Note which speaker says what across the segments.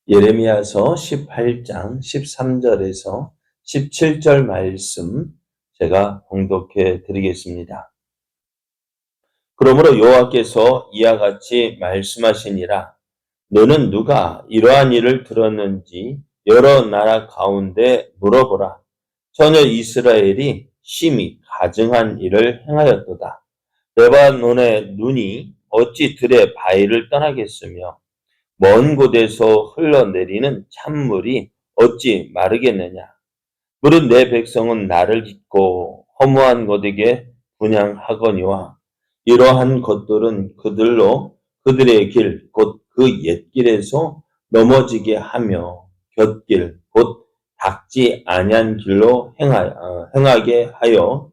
Speaker 1: 예레미야서 18장 13절에서 17절 말씀 제가 봉독해 드리겠습니다. 그러므로 여호와께서 이와 같이 말씀하시니라. 너는 누가 이러한 일을 들었는지 여러 나라 가운데 물어보라. 전혀 이스라엘이 심히 가증한 일을 행하였도다. 레바논의 눈이 어찌 들의 바위를 떠나겠으며 먼 곳에서 흘러내리는 찬물이 어찌 마르겠느냐. 무릇 내 백성은 나를 잊고 허무한 것에게 분향하거니와 이러한 것들은 그들로 그들의 길 곧 그 옛길에서 넘어지게 하며 곁길 곧 닦지 아니한 길로 행하게 하여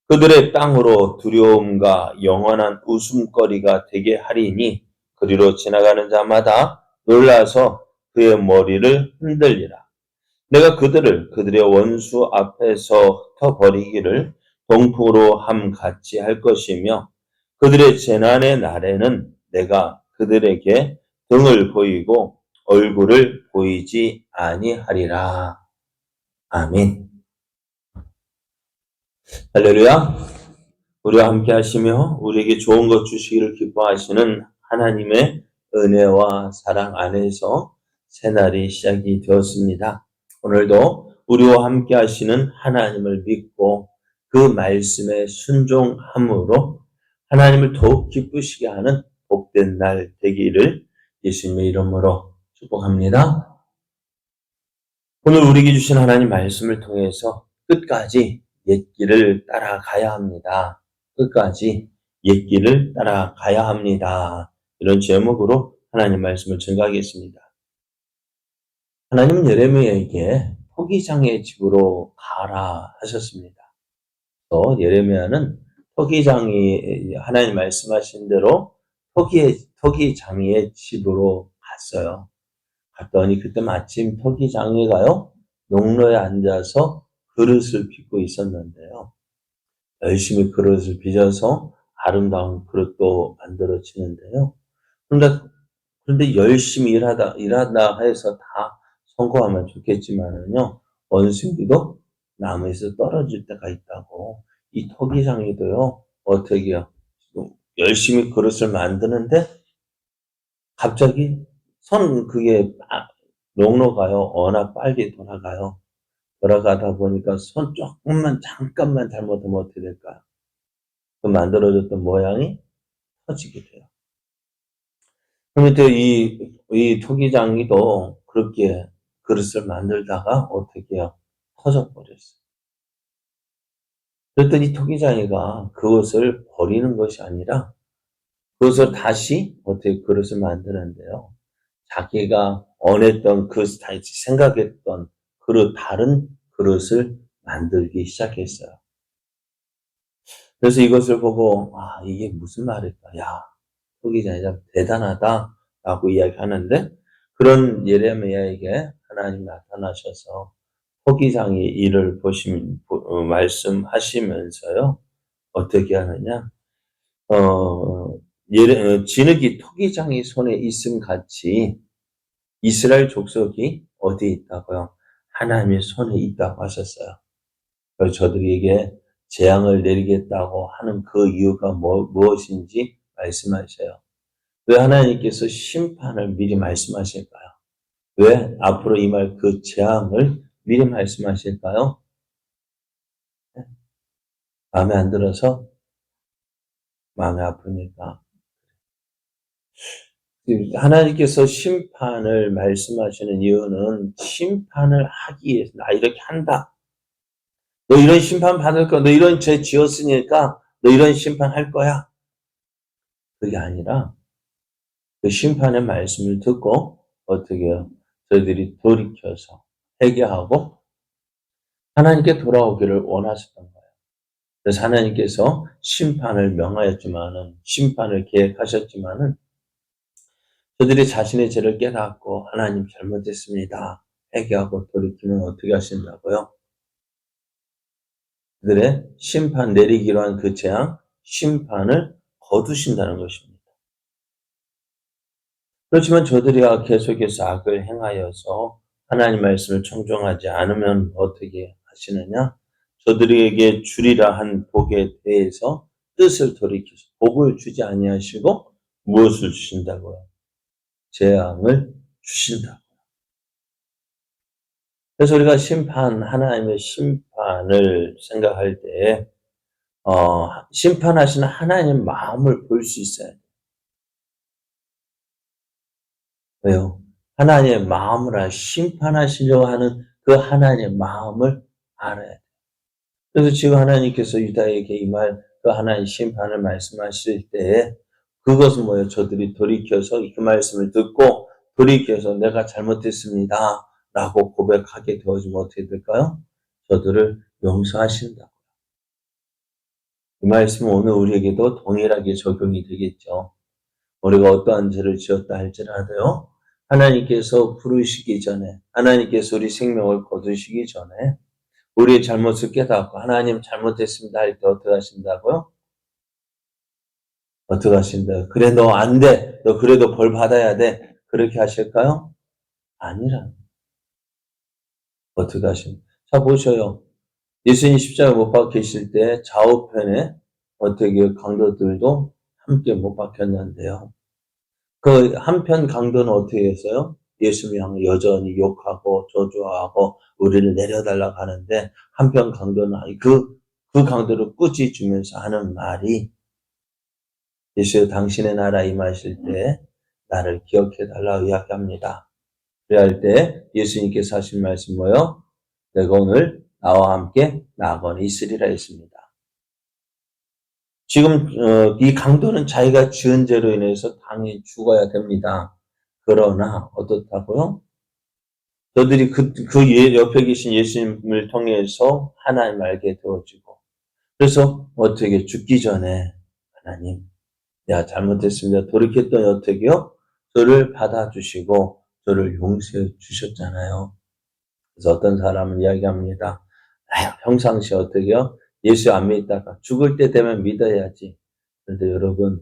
Speaker 1: 그들의 땅으로 두려움과 영원한 웃음거리가 되게 하리니 그리로 지나가는 자마다 놀라서 그의 머리를 흔들리라. 내가 그들을 그들의 원수 앞에서 흩어버리기를 동풍으로 함같이 할 것이며 그들의 재난의 날에는 내가 그들에게 등을 보이고 얼굴을 보이지 아니하리라. 아멘. 할렐루야. 우리와 함께 하시며 우리에게 좋은 것 주시기를 기뻐하시는 하나님의 은혜와 사랑 안에서 새날이 시작이 되었습니다. 오늘도 우리와 함께 하시는 하나님을 믿고 그 말씀에 순종함으로 하나님을 더욱 기쁘시게 하는 복된 날 되기를 예수님의 이름으로 축복합니다. 오늘 우리에게 주신 하나님 말씀을 통해서 끝까지 옛길을 따라가야 합니다. 끝까지 옛길을 따라가야 합니다. 이런 제목으로 하나님 말씀을 증거하겠습니다. 하나님은 예레미야에게 토기장의 집으로 가라 하셨습니다. 또 예레미야는 토기장이 하나님 말씀하신 대로 토기장의 집으로 갔어요. 갔더니 그때 마침 토기장이가요, 농로에 앉아서 그릇을 빚고 있었는데요. 열심히 그릇을 빚어서 아름다운 그릇도 만들어지는데요. 그런데 열심히 일하다 해서 다 성공하면 좋겠지만은요, 원숭이도 나무에서 떨어질 때가 있다고. 이 토기장이도요, 어떻게 해요? 열심히 그릇을 만드는데 갑자기 그게 농로가요, 워낙 빨리 돌아가요. 돌아가다 보니까 손 조금만 잠깐만 잘못하면 어떻게 될까요? 그 만들어졌던 모양이 터지게 돼요. 그런데 이 토기장이도 그렇게 그릇을 만들다가 어떻게 해요? 터져버렸어요. 그랬더니 토기장이가 그것을 버리는 것이 아니라 그것을 다시 어떻게 그릇을 만드는데요. 자기가 원했던 생각했던 다른 그릇을 만들기 시작했어요. 그래서 이것을 보고, 이게 무슨 말일까? 야, 토기장이 참 대단하다라고 이야기하는데, 그런 예레미야에게 하나님 나타나셔서 토기장의 일을 말씀하시면서요, 어떻게 하느냐? 진흙이 토기장의 손에 있음 같이 이스라엘 족속이 어디에 있다고요? 하나님의 손에 있다고 하셨어요. 그래서 저들에게 재앙을 내리겠다고 하는 그 이유가 무엇인지 말씀하셔요. 왜 하나님께서 심판을 미리 말씀하실까요? 왜 앞으로 임할 그 재앙을 미리 말씀하실까요? 마음에 안 들어서? 마음이 아프니까. 하나님께서 심판을 말씀하시는 이유는 심판을 하기 위해서 나 이렇게 한다. 너 이런 심판 받을 거야. 너 이런 죄 지었으니까 너 이런 심판 할 거야. 그게 아니라 그 심판의 말씀을 듣고 어떻게 해요? 저희들이 돌이켜서 회개하고 하나님께 돌아오기를 원하셨던 거예요. 그래서 하나님께서 심판을 명하였지만은, 심판을 계획하셨지만은 저들이 자신의 죄를 깨닫고 하나님 잘못했습니다. 회개하고 돌이키면 어떻게 하신다고요? 그들의 심판 내리기로 한 그 재앙, 심판을 거두신다는 것입니다. 그렇지만 저들이야 계속해서 악을 행하여서 하나님 말씀을 청종하지 않으면 어떻게 하시느냐? 저들에게 주리라 한 복에 대해서 뜻을 돌이키서 복을 주지 아니하시고 무엇을 주신다고요? 재앙을 주신다. 그래서 우리가 하나님의 심판을 생각할 때, 심판하시는 하나님의 마음을 볼 수 있어야 돼요. 왜요? 하나님의 마음을 심판하시려고 하는 그 하나님의 마음을 알아야 돼요. 그래서 지금 하나님께서 유다에게 그 하나님 심판을 말씀하실 때, 그것은 뭐예요? 저들이 돌이켜서 그 말씀을 듣고 돌이켜서 내가 잘못했습니다. 라고 고백하게 되어지면 어떻게 될까요? 저들을 용서하신다. 이 말씀은 오늘 우리에게도 동일하게 적용이 되겠죠. 우리가 어떠한 죄를 지었다 할지라도요, 하나님께서 부르시기 전에, 하나님께서 우리 생명을 거두시기 전에, 우리의 잘못을 깨닫고, 하나님 잘못했습니다 할 때 어떻게 하신다고요? 어떻게 하신다? 그래, 너 안 돼. 너 그래도 벌 받아야 돼. 그렇게 하실까요? 아니라. 어떻게 하십니까? 자, 보셔요. 예수님 십자가 못 박히실 때 좌우편에 어떻게 강도들도 함께 못 박혔는데요. 그 한편 강도는 어떻게 했어요? 예수님 향해 여전히 욕하고 저주하고 우리를 내려달라고 하는데 한편 강도는 그 강도를 꾸짖으면서 하는 말이 예수 당신의 나라 임하실 때 나를 기억해달라고 이야기합니다. 그래야 할 때 예수님께서 하신 말씀 뭐요? 내가 오늘 나와 함께 나아가니 있으리라 했습니다. 지금 이 강도는 자기가 지은 죄로 인해서 당연히 죽어야 됩니다. 그러나 어떻다고요? 저들이 옆에 계신 예수님을 통해서 하나님 알게 되어지고 그래서 어떻게 죽기 전에 하나님 내가 잘못했습니다. 돌이켰더니 어떻게요? 저를 받아주시고 저를 용서해 주셨잖아요. 그래서 어떤 사람은 이야기합니다. 평상시에 어떻게요? 예수 안 믿다가 죽을 때 되면 믿어야지. 그런데 여러분,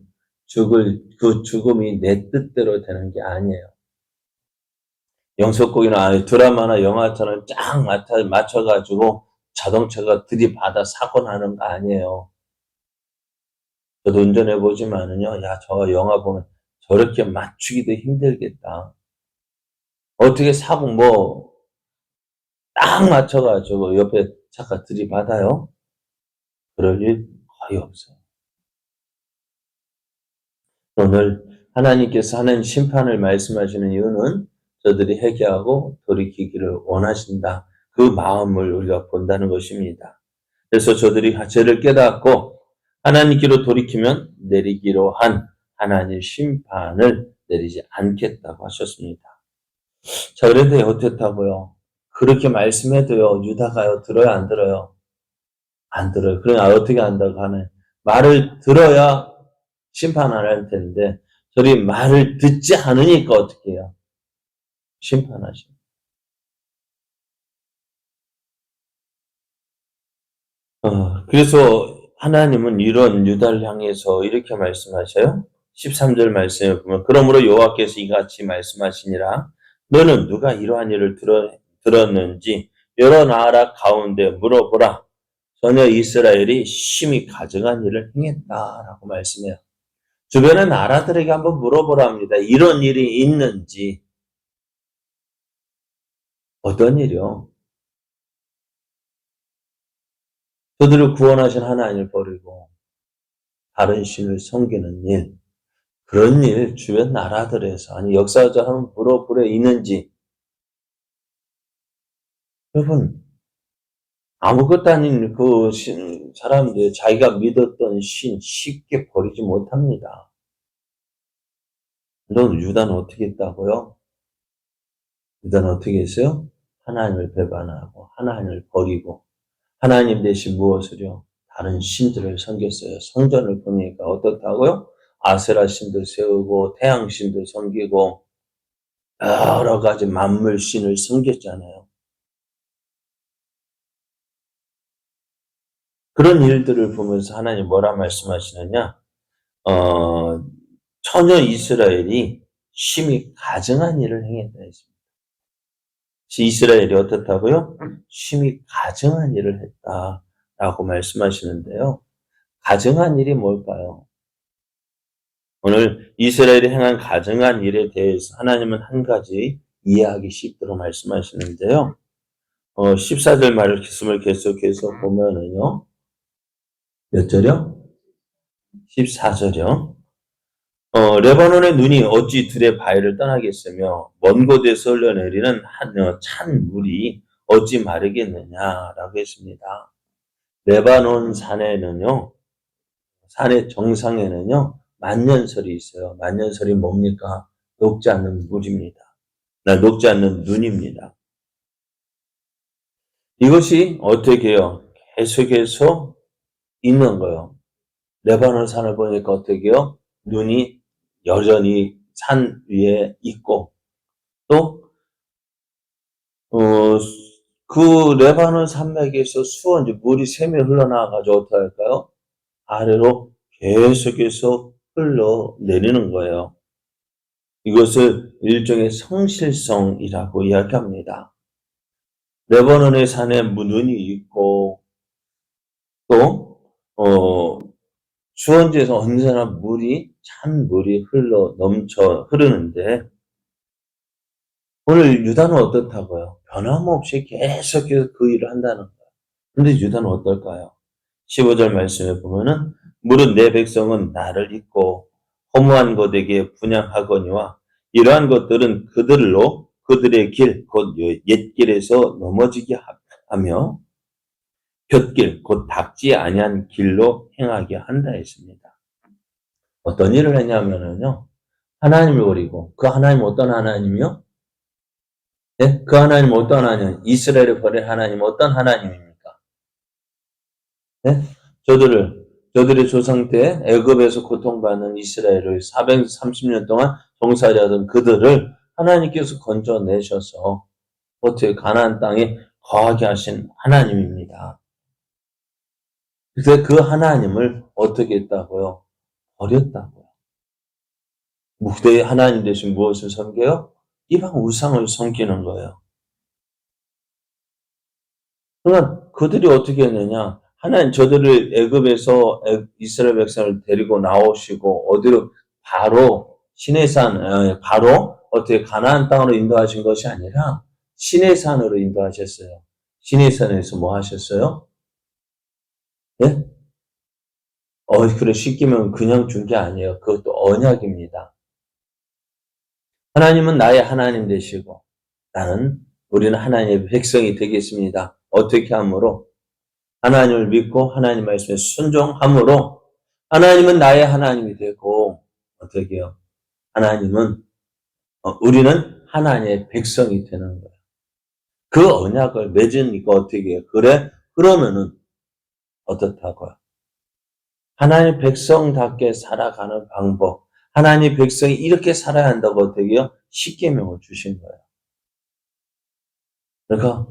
Speaker 1: 그 죽음이 내 뜻대로 되는 게 아니에요. 영속국이나 드라마나 영화처럼 쫙 맞춰가지고 자동차가 들이받아 사고 나는 거 아니에요. 저도 운전해보지만은요, 야, 저 영화 보면 저렇게 맞추기도 힘들겠다. 어떻게 사고 딱 맞춰가지고 옆에 차가 들이받아요? 그럴 일 거의 없어요. 오늘 하나님께서 하는 심판을 말씀하시는 이유는 저들이 회개하고 돌이키기를 원하신다. 그 마음을 우리가 본다는 것입니다. 그래서 저들이 죄를 깨닫고 하나님께로 돌이키면 내리기로 한 하나님 심판을 내리지 않겠다고 하셨습니다. 자, 그런데 어땠다고요? 그렇게 말씀해도요, 유다가요, 들어요, 안 들어요? 안 들어요. 그러니 어떻게 한다고 하네. 말을 들어야 심판 안 할 텐데, 저리 말을 듣지 않으니까 어떻게 해요? 심판하시죠. 그래서 하나님은 이런 유다를 향해서 이렇게 말씀하셔요. 13절 말씀에 보면, 그러므로 여호와께서 이같이 말씀하시니라. 너는 누가 이러한 일을 들었는지 여러 나라 가운데 물어보라. 전혀 이스라엘이 심히 가증한 일을 행했다라고 말씀해요. 주변의 나라들에게 한번 물어보라 합니다. 이런 일이 있는지. 어떤 일이요? 저들을 구원하신 하나님을 버리고 다른 신을 섬기는 일. 그런 일 주변 나라들에서 아니 역사적으로 한번 물어보려 있는지. 여러분 아무것도 아닌 그 사람들 자기가 믿었던 신 쉽게 버리지 못합니다. 물론 유다는 어떻게 했다고요? 유다는 어떻게 했어요? 하나님을 배반하고 하나님을 버리고 하나님 대신 무엇을요? 다른 신들을 섬겼어요. 성전을 보니까 어떻다고요? 아세라 신도 세우고 태양 신도 섬기고 여러 가지 만물 신을 섬겼잖아요. 그런 일들을 보면서 하나님 뭐라 말씀하시느냐? 처녀 이스라엘이 심히 가증한 일을 행했다 했습니다. 이스라엘이 어떻다고요? 심히 가증한 일을 했다라고 말씀하시는데요. 가증한 일이 뭘까요? 오늘 이스라엘이 행한 가증한 일에 대해서 하나님은 한 가지 이해하기 쉽도록 말씀하시는데요. 14절 말씀을 계속해서 보면은요. 몇 절이요? 14절이요. 레바논의 눈이 어찌 들의 바위를 떠나겠으며 먼 곳에서 흘러내리는 찬 물이 어찌 마르겠느냐라고 했습니다. 레바논 산에는요. 산의 정상에는요. 만년설이 있어요. 만년설이 뭡니까? 녹지 않는 물입니다. 녹지 않는 눈입니다. 이것이 어떻게 해요? 계속해서 있는 거예요. 레바논 산을 보니까 어떻게 해요? 눈이 여전히 산 위에 있고 또 그 레바논 산맥에서 수원 물이 샘이 흘러나와가지고 어떻게 할까요? 아래로 계속해서 흘러내리는 거예요. 이것을 일종의 성실성이라고 이야기합니다. 레바논의 산에 눈이 있고 또 수원지에서 언제나 찬 물이 흐르는데 오늘 유다는 어떻다고요? 변함없이 계속해서 그 일을 한다는 거예요. 그런데 유다는 어떨까요? 15절 말씀에 보면은 물은 내 백성은 나를 잊고 허무한 것에게 분향하거니와 이러한 것들은 그들의 길, 곧 옛길에서 넘어지게 하며 곁길, 곧 닦지 아니한 길로 행하게 한다 했습니다. 어떤 일을 했냐면은요, 하나님을 버리고, 그 하나님 어떤 하나님이요? 네? 그 하나님 어떤 하나님? 이스라엘을 버린 하나님 어떤 하나님입니까? 네? 저들의 조상 때 애굽에서 고통받는 이스라엘을 430년 동안 종살이하던 그들을 하나님께서 건져내셔서 어떻게 가나안 땅에 거하게 하신 하나님입니다. 그래서 그 하나님을 어떻게 했다고요? 버렸다고요. 무대의 하나님 대신 무엇을 섬겨요? 이방 우상을 섬기는 거예요. 그러면 그들이 어떻게 했느냐? 하나님 저들을 애굽에서 이스라엘 백성을 데리고 나오시고 어디로 바로 시내산 바로 어떻게 가나안 땅으로 인도하신 것이 아니라 시내산으로 인도하셨어요. 시내산에서 뭐 하셨어요? 예? 그래 쉽게면 그냥 준 게 아니에요. 그것도 언약입니다. 하나님은 나의 하나님 되시고 우리는 하나님의 백성이 되겠습니다. 어떻게 함으로? 하나님을 믿고 하나님 말씀에 순종함으로 하나님은 나의 하나님이 되고 어떻게 해요? 우리는 하나님의 백성이 되는 거예요. 그 언약을 맺으니까 어떻게 해요? 그래? 그러면은 어떻다고요? 하나님의 백성답게 살아가는 방법, 하나님의 백성이 이렇게 살아야 한다고 어떻게 해요? 십계명을 주신 거예요. 그러니까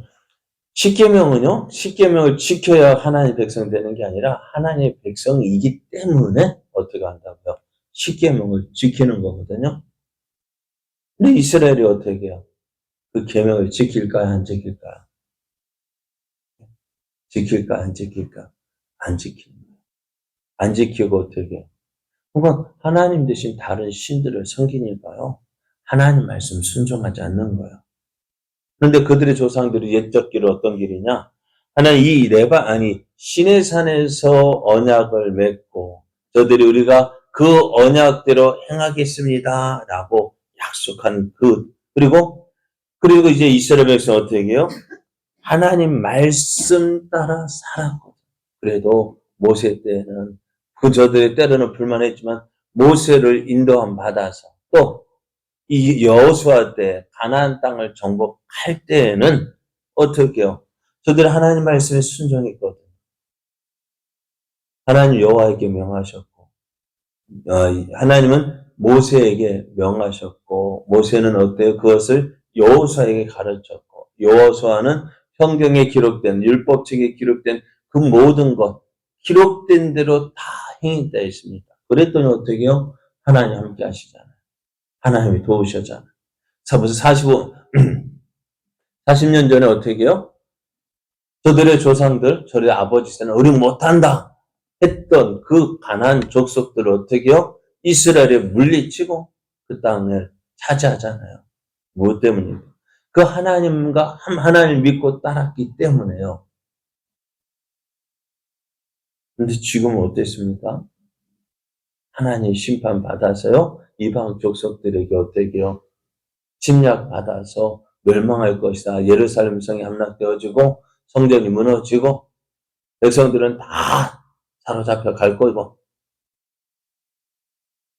Speaker 1: 십계명은요, 십계명을 지켜야 하나님의 백성 되는 게 아니라 하나님의 백성이기 때문에 어떻게 한다고요? 십계명을 지키는 거거든요. 근데 이스라엘이 어떻게 해요? 그 계명을 지킬까요? 안 지킬까요? 지킬까? 안 지킬까? 안 지키는 거예요. 안 지키고 어떻게 해요? 그러니까 하나님 대신 다른 신들을 섬기니까요. 하나님 말씀 순종하지 않는 거예요. 그런데 그들의 조상들이 옛적 길은 어떤 길이냐? 하나님 시내산에서 언약을 맺고 저들이 우리가 그 언약대로 행하겠습니다. 라고 약속한 그리고 이제 이스라엘 백성 어떻게 해요? 하나님 말씀 따라 살았고 그래도 모세 때는 저들의 때로는 불만했지만 모세를 인도함 받아서 또 이 여호수아 때 가나안 땅을 정복할 때에는 어떻게 해요? 저들이 하나님 말씀에 순종했거든요. 하나님 여호와에게 명하셨고 하나님은 모세에게 명하셨고 모세는 어때요? 그것을 여호수아에게 가르쳤고 여호수아는 성경에 기록된 율법책에 기록된 그 모든 것 기록된 대로 다 행했다 했습니다. 그랬더니 어떻게 해요? 하나님 함께 하시잖아요. 하나님이 도우셨잖아요. 벌써 40년 전에 어떻게 해요? 저들의 조상들, 저들의 아버지 세는 우리 못한다 했던 그 가나안 족속들을 어떻게 해요? 이스라엘에 물리치고 그 땅을 차지하잖아요. 무엇 때문입니까? 그 하나님과 하나님을 믿고 따랐기 때문에요. 근데 지금은 어땠습니까? 하나님 심판 받아서요, 이방 족속들에게 어떻게 해요? 침략받아서 멸망할 것이다. 예루살렘 성이 함락되어지고 성전이 무너지고 백성들은 다 사로잡혀 갈 거고.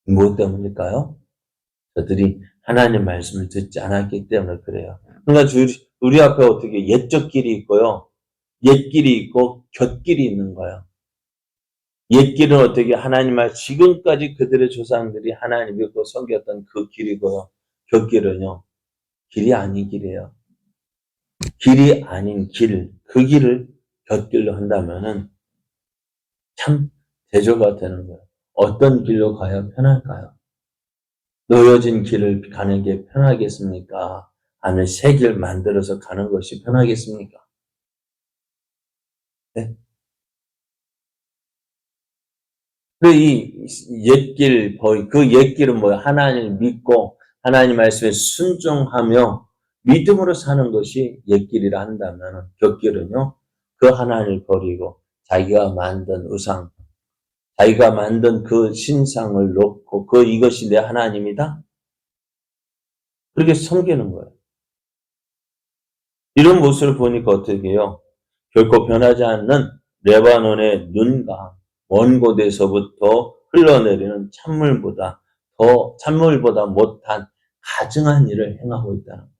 Speaker 1: 무엇 때문일까요? 저들이 하나님 말씀을 듣지 않았기 때문에 그래요. 그러니까 우리 앞에 어떻게 옛적 길이 있고요. 옛길이 있고 곁길이 있는 거예요. 옛길은 어떻게 하나님 말 지금까지 그들의 조상들이 하나님 믿고 섬겼던 그 길이고요. 곁길은요. 길이 아닌 길이에요. 길이 아닌 길, 그 길을 곁길로 한다면은 참 대조가 되는 거예요. 어떤 길로 가야 편할까요? 놓여진 길을 가는 게 편하겠습니까? 아니면 새 길 만들어서 가는 것이 편하겠습니까? 네? 이 옛길, 그 옛길은 뭐예요? 하나님을 믿고 하나님 말씀에 순종하며 믿음으로 사는 것이 옛길이라 한다면 곁길은요, 그 하나님을 버리고 자기가 만든 우상, 자기가 만든 그 신상을 놓고 이것이 내 하나님이다? 그렇게 섬기는 거예요. 이런 모습을 보니까 어떻게 해요? 결코 변하지 않는 레바논의 눈과 먼 곳에서부터 흘러내리는 찬물보다 못한 가증한 일을 행하고 있다는 거예요.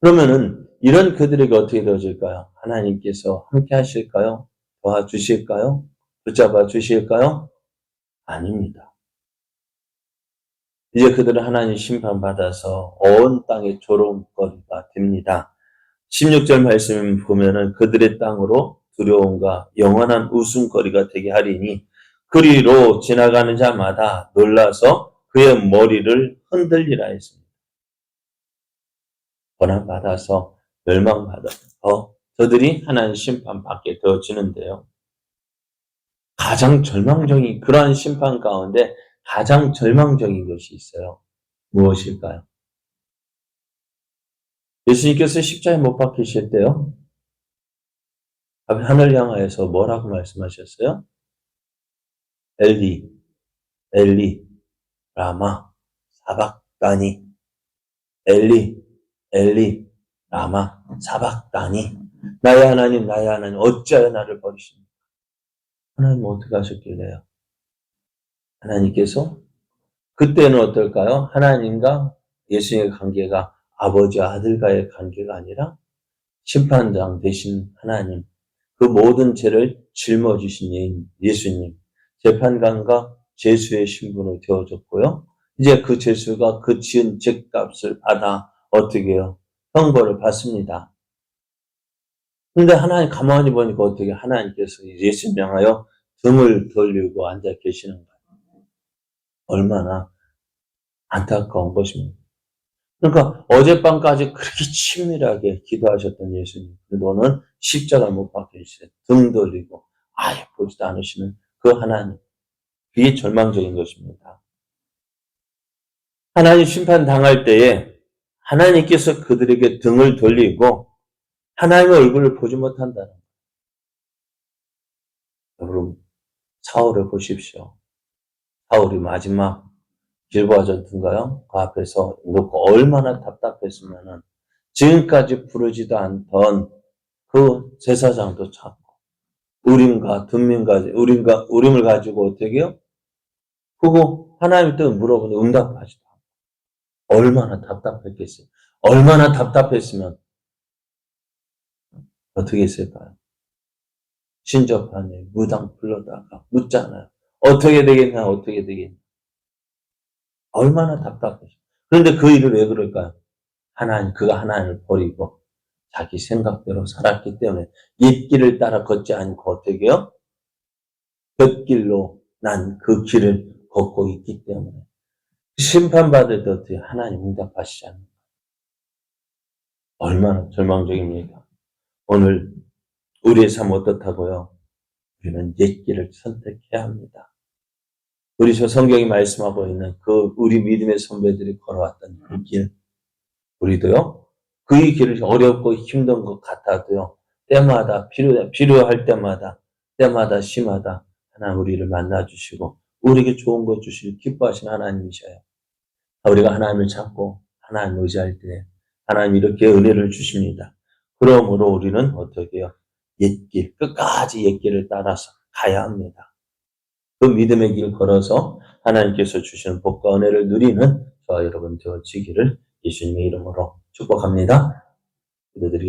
Speaker 1: 그러면은 이런 그들에게 어떻게 되어질까요? 하나님께서 함께 하실까요? 도와주실까요? 붙잡아 주실까요? 아닙니다. 이제 그들은 하나님 심판받아서 온 땅의 조롱거리가 됩니다. 16절 말씀 보면은 그들의 땅으로 두려움과 영원한 웃음거리가 되게 하리니 그리로 지나가는 자마다 놀라서 그의 머리를 흔들리라 했습니다. 고난받아서 멸망받아서 저들이 하나님 심판받게 되어지는데요. 가장 절망적인 그러한 심판 가운데 가장 절망적인 것이 있어요. 무엇일까요? 예수님께서 십자가에 못 박히실 때요. 하늘 향하여서 뭐라고 말씀하셨어요? 엘리, 엘리, 라마, 사박다니. 엘리, 엘리, 라마, 사박다니. 나의 하나님, 나의 하나님, 어찌하여 나를 버리십니까? 하나님 어떻게 하셨길래요? 하나님께서 그때는 어떨까요? 하나님과 예수님의 관계가 아버지와 아들과의 관계가 아니라 심판장 되신 하나님, 그 모든 죄를 짊어지신 예수님, 재판관과 죄수의 신분으로 되어졌고요. 이제 그 죄수가 그 지은 죄값을 받아 어떻게 해요? 형벌을 받습니다. 근데 하나님 가만히 보니까 어떻게 하나님께서 예수님 향하여 등을 돌리고 앉아 계시는 거예요. 얼마나 안타까운 것입니다. 그러니까 어젯밤까지 그렇게 치밀하게 기도하셨던 예수님, 너는 십자가 못 박히시되 등 돌리고 아예 보지도 않으시는 그 하나님, 그게 절망적인 것입니다. 하나님 심판 당할 때에 하나님께서 그들에게 등을 돌리고 하나님의 얼굴을 보지 못한다는 거예요. 여러분, 사울을 보십시오. 사울이 마지막 길보아 전투인가요? 그 앞에서 놓고 얼마나 답답했으면은 지금까지 부르지도 않던 그 제사장도 찾고 우림과 둠민과 우림을 가지고 어떻게 해요? 그거 하나님 뜻 물어보니 응답하지도 않고 얼마나 답답했겠어요. 얼마나 답답했으면 어떻게 했을까요? 신접하네 무당 불러다가 묻잖아요. 어떻게 되겠냐 어떻게 되겠냐. 얼마나 답답했어요. 그런데 그 일을 왜 그럴까요? 그가 하나님을 버리고 자기 생각대로 살았기 때문에 옛길을 따라 걷지 않고 어떻게 해요? 곁길로 난 그 길을 걷고 있기 때문에 심판받을 때 어떻게 하나님 응답하시지 않는 얼마나 절망적입니까? 오늘 우리의 삶 어떻다고요? 우리는 옛길을 선택해야 합니다. 우리 저 성경이 말씀하고 있는 그 우리 믿음의 선배들이 걸어왔던 그 길, 우리도요, 그 길을 어렵고 힘든 것 같아도요, 때마다 필요할 때마다 심하다, 하나님 우리를 만나주시고, 우리에게 좋은 것 주시고, 기뻐하시는 하나님이셔요. 우리가 하나님을 찾고, 하나님을 의지할 때, 하나님 이렇게 은혜를 주십니다. 그러므로 우리는 어떻게 해요? 옛길, 끝까지 옛길을 따라서 가야 합니다. 그 믿음의 길 걸어서 하나님께서 주시는 복과 은혜를 누리는 저와 여러분 되어지기를 예수님의 이름으로 축복합니다. 기도드리겠습니다.